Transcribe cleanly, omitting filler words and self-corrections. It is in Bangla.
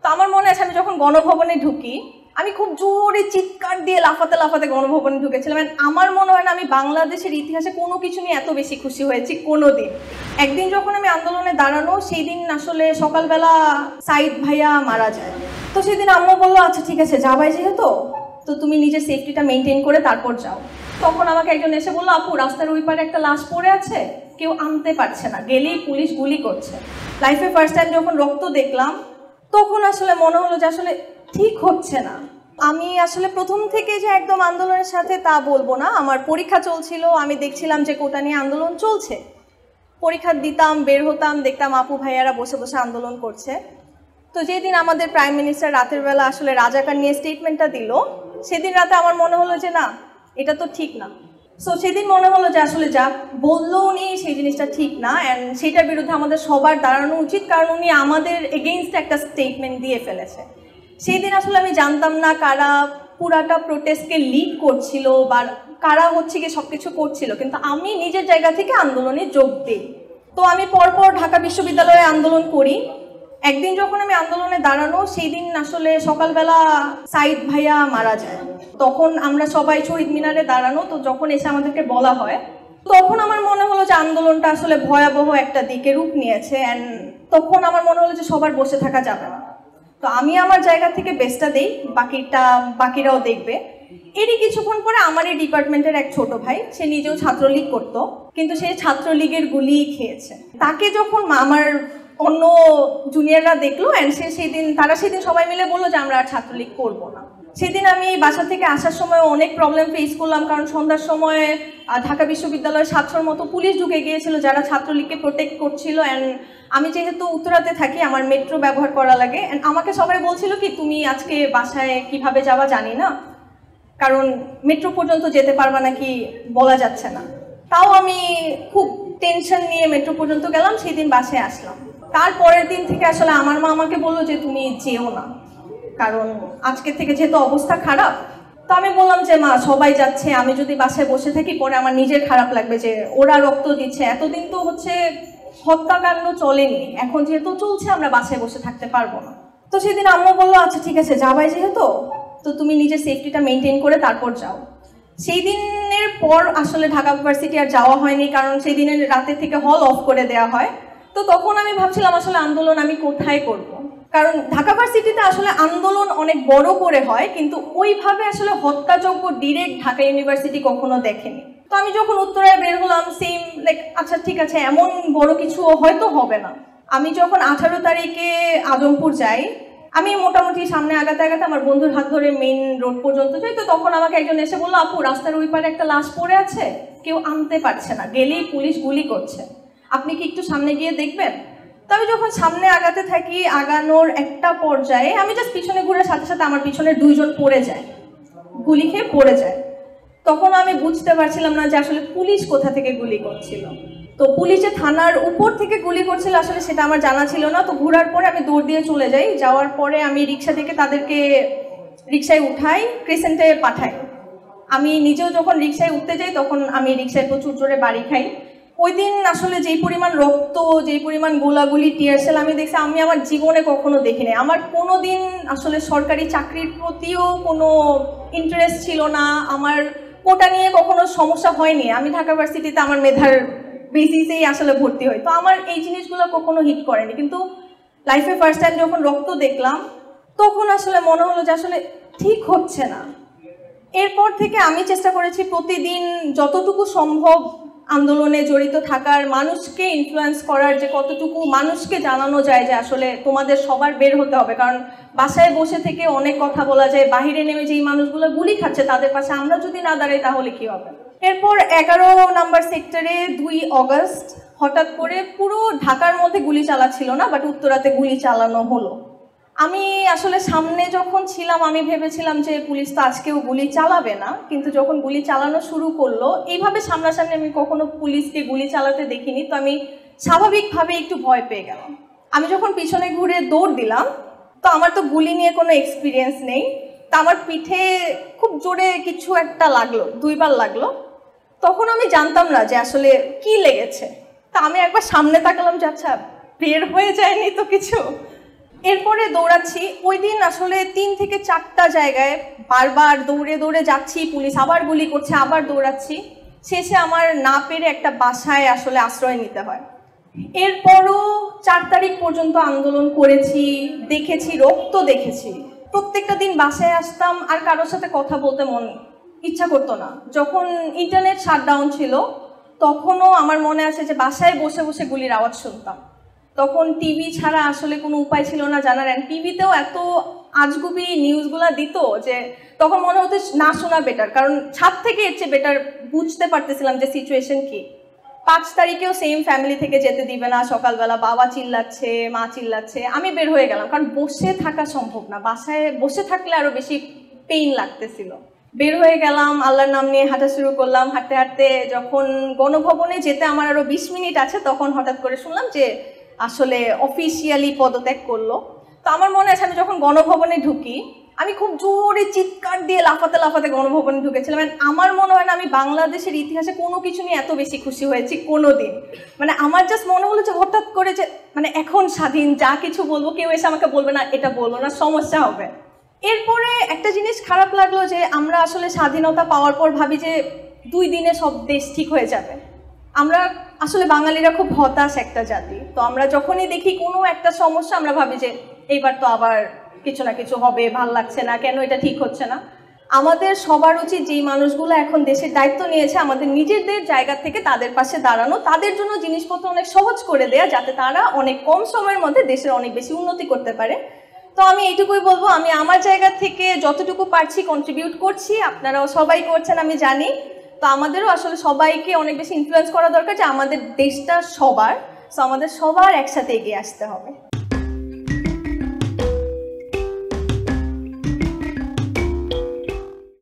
তো আমার মনে আছে আমি যখন গণভবনে ঢুকি আমি খুব জোরে চিৎকার দিয়ে লাফাতে লাফাতে গণভবনে ঢুকেছিলাম। আমার মনে হয় না আমি বাংলাদেশের ইতিহাসে কোনো কিছু নিয়ে এত বেশি খুশি হয়েছি কোনো দিন। একদিন যখন আমি আন্দোলনে দাঁড়ানো সেই দিন আসলে সকালবেলা সাইদ ভাইয়া মারা যায়। তো সেদিন আম্মু বললো আচ্ছা ঠিক আছে যাবাই যেহেতু তো তুমি নিজের সেফটিটা মেনটেন করে তারপর যাও। তখন আমাকে একজন এসে বললো আপু রাস্তার ওই পারে একটা লাশ পড়ে আছে, কেউ আনতে পারছে না, গেলেই পুলিশ গুলি করছে। লাইফে ফার্স্ট টাইম যখন রক্ত দেখলাম তখন আসলে মনে হলো যে আসলে ঠিক হচ্ছে না। আমি আসলে প্রথম থেকে যে একদম আন্দোলনের সাথে তা বলবো না। আমার পরীক্ষা চলছিল, আমি দেখছিলাম যে কোটা নিয়ে আন্দোলন চলছে, পরীক্ষা দিতাম, বের হতাম, দেখতাম আপু ভাইয়ারা বসে বসে আন্দোলন করছে। তো যেদিন আমাদের প্রাইম মিনিস্টার রাতের বেলা আসলে রাজাকার নিয়ে স্টেটমেন্টটা দিল, সেদিন রাতে আমার মনে হলো যে না এটা তো ঠিক না। সো সেদিন মনে হলো যে আসলে যা বললো উনি সেই জিনিসটা ঠিক না, অ্যান্ড সেটার বিরুদ্ধে আমাদের সবার দাঁড়ানো উচিত, কারণ উনি আমাদের এগেইনস্ট একটা স্টেটমেন্ট দিয়ে ফেলেছে। সেই দিন আসলে আমি জানতাম না কারা পুরাটা প্রোটেস্টকে লিড করছিল বা কারা হচ্ছে কি সব কিছু করছিল, কিন্তু আমি নিজের জায়গা থেকে আন্দোলনে যোগ দিই। তো আমি পরপর ঢাকা বিশ্ববিদ্যালয়ে আন্দোলন করি। একদিন যখন আমি আন্দোলনে দাঁড়ানো সেই দিন আসলে সকালবেলা সাইদ ভাইয়া মারা যায়। তখন আমরা সবাই শহীদ মিনারে দাঁড়ানো, তো যখন এসে আমাদেরকে বলা হয় তখন আমার মনে হলো যে আন্দোলনটা আসলে ভয়াবহ একটা দিকে রূপ নিয়েছে, অ্যান্ড তখন আমার মনে হলো যে সবার বসে থাকা যাবে না। তো আমি আমার জায়গা থেকে বেস্টটা দিই, বাকিরাও দেখবে। এরই কিছুক্ষণ পরে আমার এই ডিপার্টমেন্টের এক ছোট ভাই, সে নিজেও ছাত্রলীগ করতো, কিন্তু সে ছাত্রলীগের গুলি খেয়েছে। তাকে যখন আমার অন্য জুনিয়ররা দেখলো, অ্যান্ড তারা সেদিন সবাই মিলে বললো যে আমরা আর ছাত্রলীগ করবো না। সেদিন আমি বাসা থেকে আসার সময় অনেক প্রবলেম ফেস করলাম, কারণ সন্ধ্যার সময় ঢাকা বিশ্ববিদ্যালয়ের 700-র মতো পুলিশ ঢুকে গিয়েছিল যারা ছাত্রলীগকে প্রোটেক্ট করছিল। অ্যান্ড আমি যেহেতু উত্তরাতে থাকি আমার মেট্রো ব্যবহার করা লাগে, অ্যান্ড আমাকে সবাই বলছিল কি তুমি আজকে বাসায় কিভাবে যাওয়া জানি না, কারণ মেট্রো পর্যন্ত যেতে পারবা নাকি বলা যাচ্ছে না। তাও আমি খুব টেনশন নিয়ে মেট্রো পর্যন্ত গেলাম, সেই দিন বাসায় আসলাম। তারপরের দিন থেকে আসলে আমার মা আমাকে বললো যে তুমি যেও না, কারণ আজকে থেকে যেহেতু অবস্থা খারাপ। তো আমি বললাম যে মা সবাই যাচ্ছে, আমি যদি বাসায় বসে থাকি পরে আমার নিজের খারাপ লাগবে যে ওরা রক্ত দিচ্ছে, এতদিন তো হচ্ছে হত্যাকাণ্ড চলেনি, এখন যেহেতু চলছে আমরা বাসায় বসে থাকতে পারবো না। তো সেদিন আম্মু বললো আচ্ছা ঠিক আছে যাবাই যেহেতু তো তুমি নিজের সেফটিটা মেনটেন করে তারপর যাও। সেই দিনের পর আসলে ঢাকা ইউনিভার্সিটি আর যাওয়া হয়নি, কারণ সেই দিনের রাতে থেকে হল অফ করে দেওয়া হয়। তো তখন আমি ভাবছিলাম আসলে আন্দোলন আমি কোথায় করব, কারণ ঢাকা ভার্সিটিতে আসলে আন্দোলন অনেক বড় করে হয়, কিন্তু ওইভাবে আসলে হত্যাযজ্ঞ ডিরেক্ট ঢাকা ইউনিভার্সিটি কখনো দেখেনি। তো আমি যখন উত্তরায় বের হলাম সেম আচ্ছা ঠিক আছে এমন বড় কিছু হয়তো হবে না। আমি যখন 18 তারিখে আজমপুর যাই, আমি মোটামুটি সামনে আগাতে আগাতে আমার বন্ধুর হাত ধরে মেইন রোড পর্যন্ত যাই। তো তখন আমাকে একজন এসে বললো আপু রাস্তার ওই পারে একটা লাশ পড়ে আছে, কেউ আনতে পারছে না, গেলেই পুলিশ গুলি করছে, আপনি কি একটু সামনে গিয়ে দেখবেন? তো আমি যখন সামনে আগাতে থাকি, আগানোর একটা পর্যায়ে আমি জাস্ট পিছনে ঘুরে সাথে সাথে আমার পিছনে 2 জন পড়ে যায়, গুলি খেয়ে পড়ে যায়। তখন আমি বুঝতে পারছিলাম না যে আসলে পুলিশ কোথা থেকে গুলি করছিল। তো পুলিশে থানার উপর থেকে গুলি করছিল আসলে সেটা আমার জানা ছিল না। তো ঘোরার পরে আমি দৌড় দিয়ে চলে যাই, যাওয়ার পরে আমি রিক্সা থেকে তাদেরকে রিক্সায় উঠাই, ক্রিসেন্টে পাঠাই। আমি নিজেও যখন রিক্সায় উঠতে যাই তখন আমি রিক্সায় প্রচুর জোরে বাড়ি খাই। ওই দিন আসলে যেই পরিমাণ রক্ত, যেই পরিমাণ গোলাগুলি, টিয়ারশেল আমি দেখছি আমি আমার জীবনে কখনো দেখিনি। আমার কোনো দিন আসলে সরকারি চাকরির প্রতিও কোনো ইন্টারেস্ট ছিল না, আমার কোটা নিয়ে কখনো সমস্যা হয়নি। আমি ঢাকা ভার্সিটিতে আমার মেধার বেসিসেই আসলে ভর্তি হই, তো আমার এই জিনিসগুলো কখনো হিট করেনি। কিন্তু লাইফে ফার্স্ট টাইম যখন রক্ত দেখলাম তখন আসলে মনে হলো যে আসলে ঠিক হচ্ছে না। এরপর থেকে আমি চেষ্টা করেছি প্রতিদিন যতটুকু সম্ভব আন্দোলনে জড়িত থাকার, মানুষকে ইনফ্লুয়েন্স করার, যে কতটুকু মানুষকে জানানো যায় যে আসলে তোমাদের সবার বের হতে হবে, কারণ বাসায় বসে থেকে অনেক কথা বলা যায়, বাহিরে নেমে যেই মানুষগুলো গুলি খাচ্ছে তাদের পাশে আমরা যদি না দাঁড়াই তাহলে কি হবে। এরপর 11 নম্বর সেক্টরে 2 অগস্ট হঠাৎ করে পুরো ঢাকার মধ্যে গুলি চালাচ্ছিল না, বাট উত্তরাতে গুলি চালানো হলো। আমি আসলে সামনে যখন ছিলাম আমি ভেবেছিলাম যে পুলিশ তো আজকেও গুলি চালাবে না, কিন্তু যখন গুলি চালানো শুরু করলো, এইভাবে সামনাসামনি আমি কখনো পুলিশকে গুলি চালাতে দেখিনি। তো আমি স্বাভাবিকভাবে একটু ভয় পেয়ে গেলাম। আমি যখন পিছনে ঘুরে দৌড় দিলাম, তো আমার তো গুলি নিয়ে কোনো এক্সপিরিয়েন্স নেই, তা আমার পিঠে খুব জোরে কিছু একটা লাগলো, 2 বার লাগলো। তখন আমি জানতাম না যে আসলে কি লেগেছে। তা আমি একবার সামনে তাকালাম যে আচ্ছা বের হয়ে যায়নি তো কিছু। এরপরে দৌড়াচ্ছি। ওই দিন আসলে 3 থেকে 4টা জায়গায় বারবার দৌড়ে দৌড়ে যাচ্ছি, পুলিশ আবার গুলি করছে, আবার দৌড়াচ্ছি। শেষে আমার না পেরে একটা বাসায় আসলে আশ্রয় নিতে হয়। এরপরও 4 তারিখ পর্যন্ত আন্দোলন করেছি, দেখেছি, রক্ত দেখেছি। প্রত্যেকটা দিন বাসায় আসতাম, আর কারোর সাথে কথা বলতে ইচ্ছা করতো না। যখন ইন্টারনেট শাটডাউন ছিল তখনও আমার মনে আছে যে বাসায় বসে বসে গুলির আওয়াজ শুনতাম। তখন টিভি ছাড়া আসলে কোনো উপায় ছিল না জানার। টিভিতেও এত আজগুবি নিউজগুলো দিত যে তখন মনে হতো না শোনা বেটার, কারণ ছাদ থেকে এর চেয়ে বেটার বুঝতে পারতেছিলাম যে সিচুয়েশন কি। 5 তারিখেও সেম ফ্যামিলি থেকে যেতে দিবে না। সকালবেলা বাবা চিল্লাচ্ছে, মা চিল্লাচ্ছে, আমি বের হয়ে গেলাম, কারণ বসে থাকা সম্ভব না। বাসায় বসে থাকলে আরো বেশি পেইন লাগতেছিল। বের হয়ে গেলাম, আল্লাহর নাম নিয়ে হাঁটা শুরু করলাম। হাঁটতে হাঁটতে যখন গণভবনে যেতে আমার আরো 20 মিনিট আছে, তখন হঠাৎ করে শুনলাম যে আসলে অফিসিয়ালি পদত্যাগ করলো। তো আমার মনে আছে আমি যখন গণভবনে ঢুকি, আমি খুব জোরে চিৎকার দিয়ে লাফাতে লাফাতে গণভবনে ঢুকেছিলাম। আমার মনে হয় না আমি বাংলাদেশের ইতিহাসে কোনো কিছু নিয়ে এত বেশি খুশি হয়েছি কোনো দিন। আমার জাস্ট মনে হলো যে হঠাৎ করে যে এখন স্বাধীন, যা কিছু বলবো কেউ এসে আমাকে বলবে না এটা বলবো না, সমস্যা হবে। এরপরে একটা জিনিস খারাপ লাগলো যে আমরা আসলে স্বাধীনতা পাওয়ার পর ভাবি যে 2 দিনে সব দেশ ঠিক হয়ে যাবে। আমরা আসলে বাঙালিরা খুব হতাশ একটা জাতি। তো আমরা যখনই দেখি কোনো একটা সমস্যা আমরা ভাবি যে এইবার তো আবার কিছু না কিছু হবে, ভাল লাগছে না, কেন এটা ঠিক হচ্ছে না। আমাদের সবার উচিত যেই মানুষগুলো এখন দেশের দায়িত্ব নিয়েছে আমাদের নিজেদের জায়গা থেকে তাদের পাশে দাঁড়ানো, তাদের জন্য জিনিসপত্র অনেক সহজ করে দেয়া, যাতে তারা অনেক কম সময়ের মধ্যে দেশের অনেক বেশি উন্নতি করতে পারে। তো আমি এইটুকুই বলবো, আমি আমার জায়গা থেকে যতটুকু পারছি কন্ট্রিবিউট করছি, আপনারাও সবাই করছেন আমি জানি। তো আমাদেরও আসলে সবাইকে অনেক বেশি ইনফ্লুয়েন্স করা দরকার যে আমাদের দেশটা সবার, তো আমাদের সবার একসাথে এগিয়ে আসতে হবে।